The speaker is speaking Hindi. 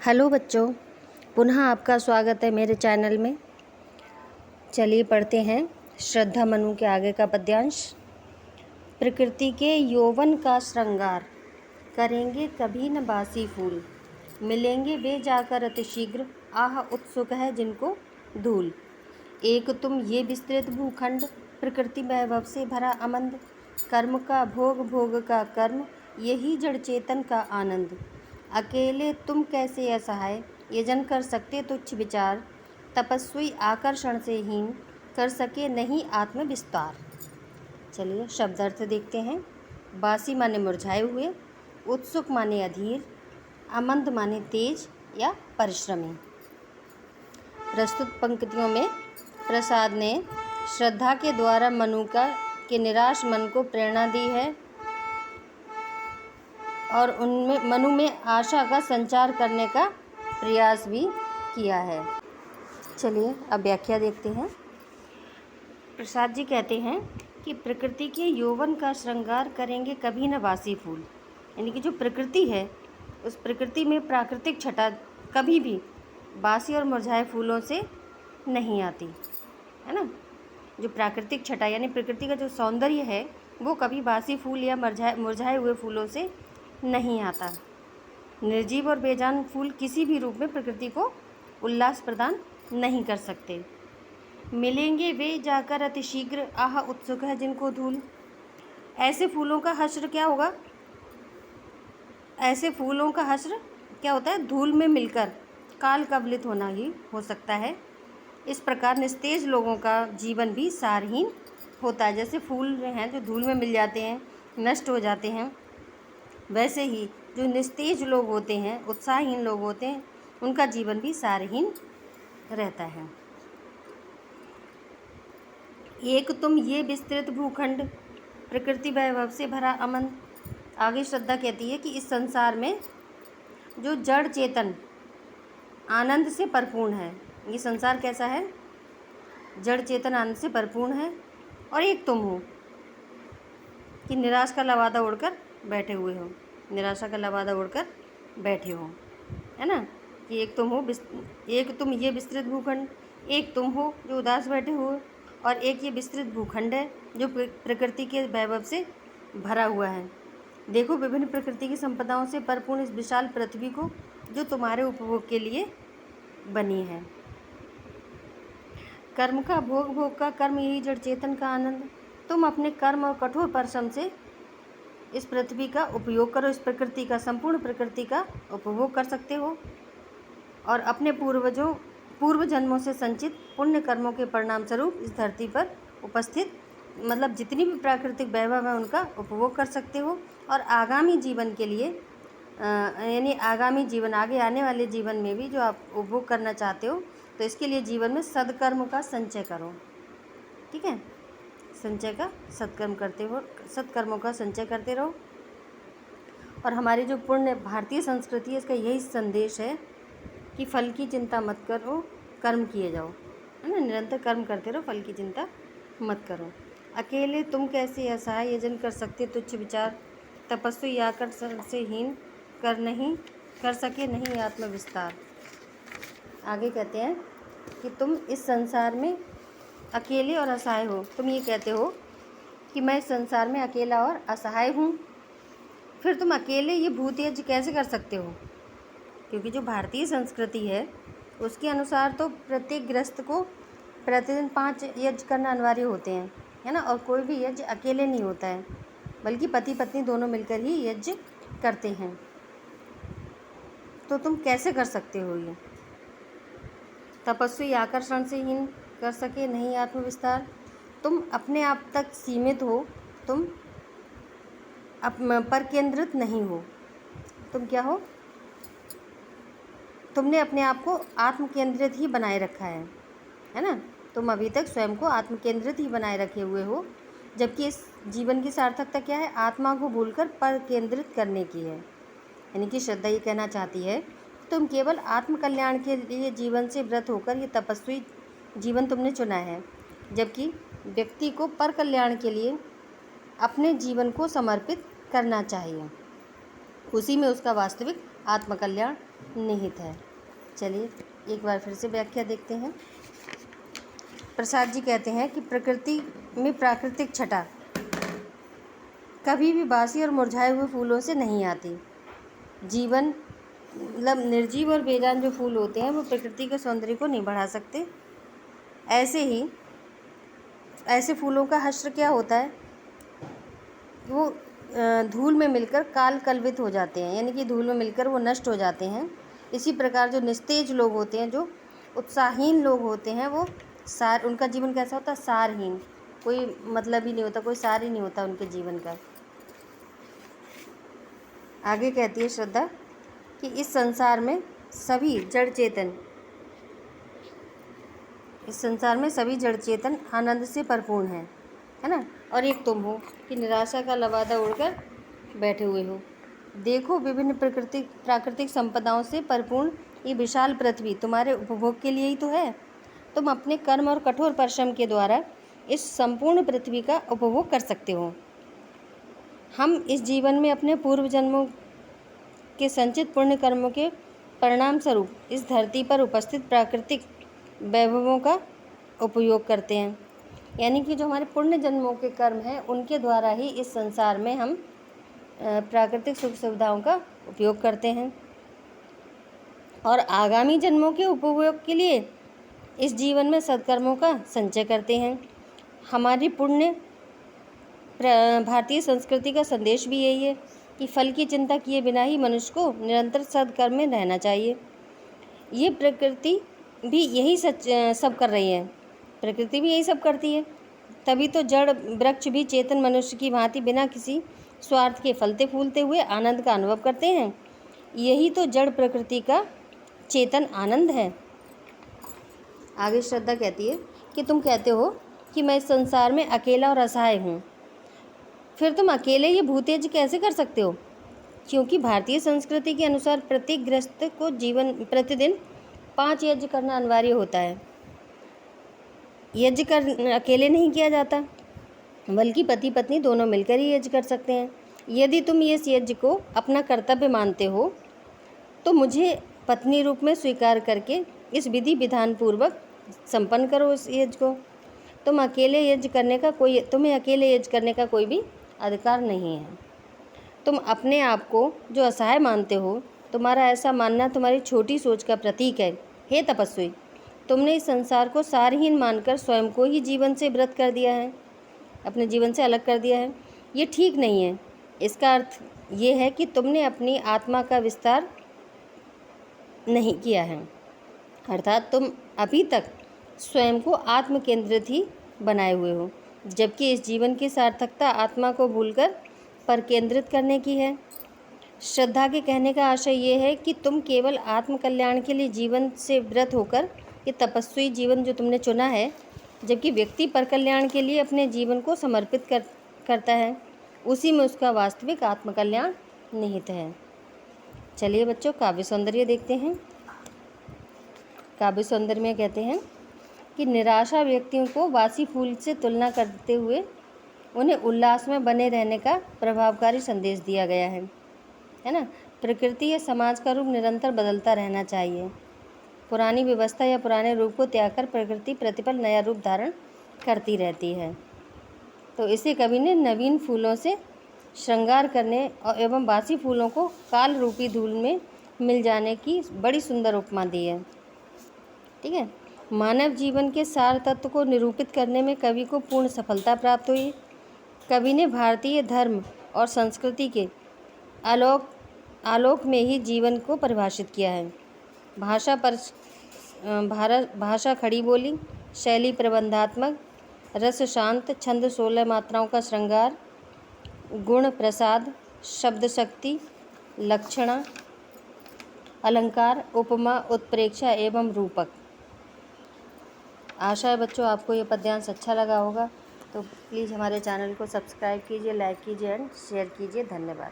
हेलो बच्चों, पुनः आपका स्वागत है मेरे चैनल में। चलिए पढ़ते हैं श्रद्धा मनु के आगे का पद्यांश। प्रकृति के यौवन का श्रृंगार, करेंगे कभी न बासी फूल। मिलेंगे वे जाकर अतिशीघ्र, आह उत्सुक है जिनको धूल। एक तुम ये विस्तृत भूखंड, प्रकृति वैभव से भरा अमंद। कर्म का भोग, भोग का कर्म, यही जड़ चेतन का आनंद। अकेले तुम कैसे असहाय, ये जन कर सकते तुच्छ विचार। तपस्वी आकर्षण से हीन, कर सके नहीं आत्म विस्तार। चलिए शब्दार्थ देखते हैं। बासी माने मुरझाए हुए, उत्सुक माने अधीर, अमंद माने तेज या परिश्रमी। प्रस्तुत पंक्तियों में प्रसाद ने श्रद्धा के द्वारा मनु के निराश मन को प्रेरणा दी है और उनमें मनु में आशा का संचार करने का प्रयास भी किया है। चलिए अब व्याख्या देखते हैं। प्रसाद जी कहते हैं कि प्रकृति के यौवन का श्रृंगार, करेंगे कभी न बासी फूल। यानी कि जो प्रकृति है, उस प्रकृति में प्राकृतिक छटा कभी भी बासी और मुरझाए फूलों से नहीं आती, है ना। जो प्राकृतिक छटा यानी प्रकृति का जो सौंदर्य है, वो कभी बासी फूल या मुरझाए हुए फूलों से नहीं आता। निर्जीव और बेजान फूल किसी भी रूप में प्रकृति को उल्लास प्रदान नहीं कर सकते। मिलेंगे वे जाकर अतिशीघ्र, आह उत्सुक है जिनको धूल। ऐसे फूलों का हश्र क्या होगा? ऐसे फूलों का हश्र क्या होता है? धूल में मिलकर काल कवलित होना ही हो सकता है। इस प्रकार निस्तेज लोगों का जीवन भी सारहीन होता है। जैसे फूल हैं जो धूल में मिल जाते हैं, नष्ट हो जाते हैं, वैसे ही जो निस्तेज लोग होते हैं, उत्साहहीन लोग होते हैं, उनका जीवन भी सारहीन रहता है। एक तुम ये विस्तृत भूखंड, प्रकृति वैभव से भरा अमन। आगे श्रद्धा कहती है कि इस संसार में जो जड़ चेतन आनंद से परिपूर्ण है, ये संसार कैसा है? जड़ चेतन आनंद से परिपूर्ण है। और एक तुम हो कि निराश का लवादा उड़कर बैठे हुए हो, निराशा का लवादा उड़कर बैठे हो, है ना। कि एक तुम हो, एक तुम ये विस्तृत भूखंड, एक तुम हो जो उदास बैठे हो, और एक ये विस्तृत भूखंड है जो प्रकृति के वैभव से भरा हुआ है। देखो विभिन्न प्रकृति की संपदाओं से परिपूर्ण इस विशाल पृथ्वी को, जो तुम्हारे उपभोग के लिए बनी है। कर्म का भोग, भोग का कर्म, यही जड़ चेतन का आनंद। तुम अपने कर्म और कठोर परिश्रम से इस पृथ्वी का उपयोग करो, इस प्रकृति का, संपूर्ण प्रकृति का उपभोग कर सकते हो और अपने पूर्व जन्मों से संचित पुण्य कर्मों के परिणाम स्वरूप इस धरती पर उपस्थित मतलब जितनी भी प्राकृतिक वैभव है उनका उपभोग कर सकते हो। और आगामी जीवन के लिए यानी आगामी जीवन, आगे आने वाले जीवन में भी जो आप उपभोग करना चाहते हो, तो इसके लिए जीवन में सद्कर्म का संचय करो। ठीक है, संचय का सत्कर्मों का संचय करते रहो। और हमारी जो पुण्य भारतीय संस्कृति है, इसका यही संदेश है कि फल की चिंता मत करो, कर्म किए जाओ, है ना। निरंतर कर्म करते रहो, फल की चिंता मत करो। अकेले तुम कैसे असहाय, ये जन कर सकते तुच्छ विचार। तपस्वी आकर्षण से हीन, कर सके नहीं आत्मविस्तार। आगे कहते हैं कि तुम इस संसार में अकेले और असहाय हो। तुम ये कहते हो कि मैं इस संसार में अकेला और असहाय हूँ, फिर तुम अकेले ये भूत यज्ञ कैसे कर सकते हो? क्योंकि जो भारतीय संस्कृति है उसके अनुसार तो प्रत्येक गृहस्थ को प्रतिदिन 5 यज्ञ करना अनिवार्य होते हैं, है ना। और कोई भी यज्ञ अकेले नहीं होता है, बल्कि पति पत्नी दोनों मिलकर ही यज्ञ करते हैं। तो तुम कैसे कर सकते हो ये? तपस्वी आकर्षण से हीन, कर सके नहीं आत्मविस्तार। तुम अपने आप तक सीमित हो, तुम पर केंद्रित नहीं हो। तुम क्या हो? तुमने अपने आप को आत्म केंद्रित ही बनाए रखा है ना। तुम अभी तक स्वयं को आत्म केंद्रित ही बनाए रखे हुए हो, जबकि इस जीवन की सार्थकता क्या है? आत्मा को भूलकर पर केंद्रित करने की है। यानी कि श्रद्धा ये कहना चाहती है, तुम केवल आत्म कल्याण के लिए जीवन से व्रत होकर ये तपस्वी जीवन तुमने चुना है, जबकि व्यक्ति को पर कल्याण के लिए अपने जीवन को समर्पित करना चाहिए। उसी में उसका वास्तविक आत्मकल्याण निहित है। चलिए एक बार फिर से व्याख्या देखते हैं। प्रसाद जी कहते हैं कि प्रकृति में प्राकृतिक छटा कभी भी बासी और मुरझाए हुए फूलों से नहीं आती। जीवन मतलब निर्जीव और बेजान जो फूल होते हैं वो प्रकृति के सौंदर्य को नहीं बढ़ा सकते। ऐसे ही ऐसे फूलों का हश्र क्या होता है, वो धूल में मिलकर काल कलवित हो जाते हैं, यानी कि धूल में मिलकर वो नष्ट हो जाते हैं। इसी प्रकार जो निस्तेज लोग होते हैं, जो उत्साहहीन लोग होते हैं, वो उनका जीवन कैसा होता है, सारहीन, कोई मतलब ही नहीं होता, कोई सार ही नहीं होता उनके जीवन का। आगे कहती है श्रद्धा कि इस संसार में सभी जड़ चेतन आनंद से परिपूर्ण हैं, है ना। और एक तुम हो कि निराशा का लबादा उड़कर बैठे हुए हो। देखो विभिन्न प्राकृतिक संपदाओं से परिपूर्ण ये विशाल पृथ्वी तुम्हारे उपभोग के लिए ही तो है। तुम अपने कर्म और कठोर परिश्रम के द्वारा इस संपूर्ण पृथ्वी का उपभोग कर सकते हो। हम इस जीवन में अपने पूर्व जन्मों के संचित पुण्य कर्मों के परिणाम स्वरूप इस धरती पर उपस्थित प्राकृतिक वैभवों का उपयोग करते हैं। यानी कि जो हमारे पुण्य जन्मों के कर्म हैं उनके द्वारा ही इस संसार में हम प्राकृतिक सुख सुविधाओं का उपयोग करते हैं और आगामी जन्मों के उपभोग के लिए इस जीवन में सत्कर्मों का संचय करते हैं। हमारी पुण्य भारतीय संस्कृति का संदेश भी यही है कि फल की चिंता किए बिना ही मनुष्य को निरंतर सत्कर्म में रहना चाहिए। ये प्रकृति भी यही सब कर रही है, प्रकृति भी यही सब करती है। तभी तो जड़ वृक्ष भी चेतन मनुष्य की भांति बिना किसी स्वार्थ के फलते फूलते हुए आनंद का अनुभव करते हैं। यही तो जड़ प्रकृति का चेतन आनंद है। आगे श्रद्धा कहती है कि तुम कहते हो कि मैं इस संसार में अकेला और असहाय हूँ, फिर तुम अकेले ये भूतेज कैसे कर सकते हो? क्योंकि भारतीय संस्कृति के अनुसार प्रत्येक गृहस्थ को प्रतिदिन 5 यज्ञ करना अनिवार्य होता है। यज्ञ अकेले नहीं किया जाता, बल्कि पति पत्नी दोनों मिलकर ही यज्ञ कर सकते हैं। यदि तुम इस यज्ञ को अपना कर्तव्य मानते हो तो मुझे पत्नी रूप में स्वीकार करके इस विधि विधान पूर्वक संपन्न करो इस यज्ञ को। तुम्हें अकेले यज्ञ करने का कोई भी अधिकार नहीं है। तुम अपने आप को जो असहाय मानते हो, तुम्हारा ऐसा मानना तुम्हारी छोटी सोच का प्रतीक है। हे तपस्वी, तुमने इस संसार को सारहीन मानकर स्वयं को ही जीवन से व्रत कर दिया है, अपने जीवन से अलग कर दिया है। ये ठीक नहीं है। इसका अर्थ ये है कि तुमने अपनी आत्मा का विस्तार नहीं किया है, अर्थात तुम अभी तक स्वयं को आत्म केंद्रित ही बनाए हुए हो, जबकि इस जीवन की सार्थकता आत्मा को भूलकर पर केंद्रित करने की है। श्रद्धा के कहने का आशय ये है कि तुम केवल आत्म कल्याण के लिए जीवन से व्रत होकर ये तपस्वी जीवन जो तुमने चुना है, जबकि व्यक्ति पर कल्याण के लिए अपने जीवन को समर्पित करता है, उसी में उसका वास्तविक आत्मकल्याण निहित है। चलिए बच्चों, काव्य सौंदर्य देखते हैं। काव्य सौंदर्य में कहते हैं कि निराशा व्यक्तियों को वासी फूल से तुलना करते हुए उन्हें उल्लास में बने रहने का प्रभावकारी संदेश दिया गया है ना। प्रकृति या समाज का रूप निरंतर बदलता रहना चाहिए। पुरानी व्यवस्था या पुराने रूप को त्याग कर प्रकृति प्रतिपल नया रूप धारण करती रहती है। तो इसे कवि ने नवीन फूलों से श्रृंगार करने और एवं बासी फूलों को काल रूपी धूल में मिल जाने की बड़ी सुंदर उपमा दी है। ठीक है, मानव जीवन के सार तत्व को निरूपित करने में कवि को पूर्ण सफलता प्राप्त हुई। कवि ने भारतीय धर्म और संस्कृति के आलोक में ही जीवन को परिभाषित किया है। भाषा खड़ी बोली, शैली प्रबंधात्मक, रस शांत, छंद 16 मात्राओं का श्रृंगार, गुण प्रसाद, शब्द शक्ति, लक्षणा, अलंकार, उपमा, उत्प्रेक्षा एवं रूपक। आशा है बच्चों आपको ये पद्यांश अच्छा लगा होगा। तो प्लीज़ हमारे चैनल को सब्सक्राइब कीजिए, लाइक कीजिए एंड शेयर कीजिए। धन्यवाद।